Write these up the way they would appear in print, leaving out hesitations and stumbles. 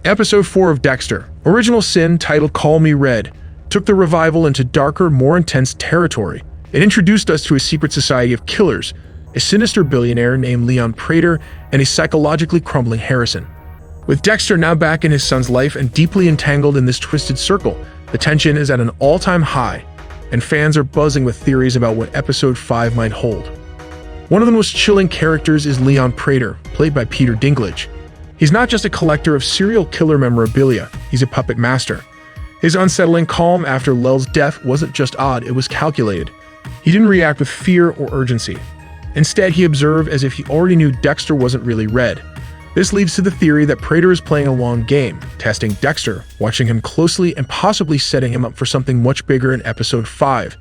Episode 4 of Dexter, Original Sin, titled Call Me Red, took the revival into darker, more intense territory. It introduced us to a secret society of killers, a sinister billionaire named Leon Prater, and a psychologically crumbling Harrison. With Dexter now back in his son's life and deeply entangled in this twisted circle, the tension is at an all-time high, and fans are buzzing with theories about what Episode 5 might hold. One of the most chilling characters is Leon Prater, played by Peter Dinklage. He's not just a collector of serial killer memorabilia, he's a puppet master. His unsettling calm after Lel's death wasn't just odd, it was calculated. He didn't react with fear or urgency. Instead, he observed as if he already knew Dexter wasn't really red. This leads to the theory that Prater is playing a long game, testing Dexter, watching him closely and possibly setting him up for something much bigger in Episode 5.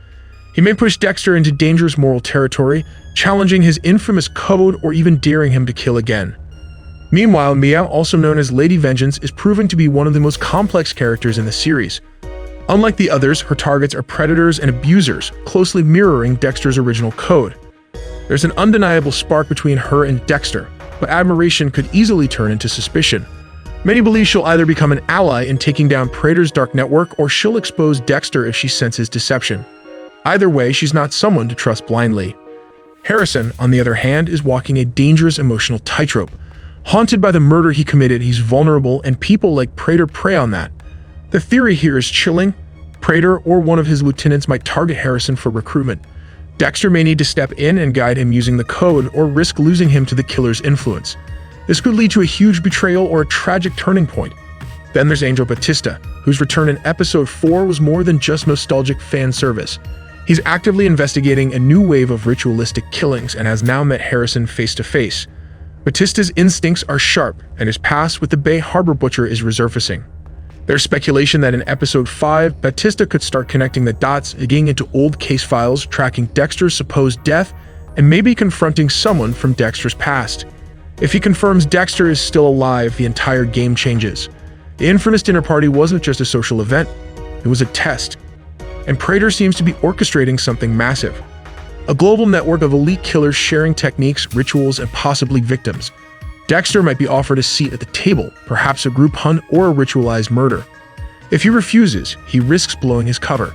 He may push Dexter into dangerous moral territory, challenging his infamous code or even daring him to kill again. Meanwhile, Mia, also known as Lady Vengeance, is proving to be one of the most complex characters in the series. Unlike the others, her targets are predators and abusers, closely mirroring Dexter's original code. There's an undeniable spark between her and Dexter, but admiration could easily turn into suspicion. Many believe she'll either become an ally in taking down Prater's dark network or she'll expose Dexter if she senses deception. Either way, she's not someone to trust blindly. Harrison, on the other hand, is walking a dangerous emotional tightrope. Haunted by the murder he committed, he's vulnerable, and people like Prater prey on that. The theory here is chilling. Prater or one of his lieutenants might target Harrison for recruitment. Dexter may need to step in and guide him using the code or risk losing him to the killer's influence. This could lead to a huge betrayal or a tragic turning point. Then there's Angel Batista, whose return in Episode 4 was more than just nostalgic fan service. He's actively investigating a new wave of ritualistic killings and has now met Harrison face to face. Batista's instincts are sharp, and his past with the Bay Harbor Butcher is resurfacing. There's speculation that in Episode 5, Batista could start connecting the dots, digging into old case files, tracking Dexter's supposed death, and maybe confronting someone from Dexter's past. If he confirms Dexter is still alive, the entire game changes. The infamous dinner party wasn't just a social event, it was a test. And Prater seems to be orchestrating something massive. A global network of elite killers sharing techniques, rituals, and possibly victims. Dexter might be offered a seat at the table, perhaps a group hunt or a ritualized murder. If he refuses, he risks blowing his cover.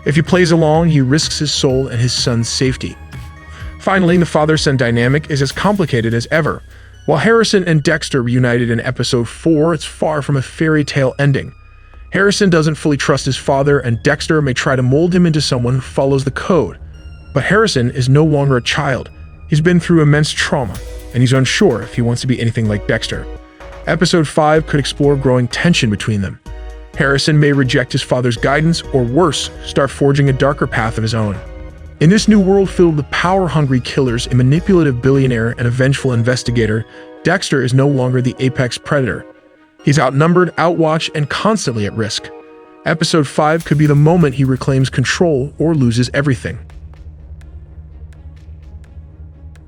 If he plays along, he risks his soul and his son's safety. Finally, the father-son dynamic is as complicated as ever. While Harrison and Dexter reunited in Episode 4, it's far from a fairy tale ending. Harrison doesn't fully trust his father, and Dexter may try to mold him into someone who follows the code. But Harrison is no longer a child. He's been through immense trauma, and he's unsure if he wants to be anything like Dexter. Episode 5 could explore growing tension between them. Harrison may reject his father's guidance, or worse, start forging a darker path of his own. In this new world filled with power-hungry killers, a manipulative billionaire, and a vengeful investigator, Dexter is no longer the apex predator. He's outnumbered, outwatched, and constantly at risk. Episode 5 could be the moment he reclaims control or loses everything.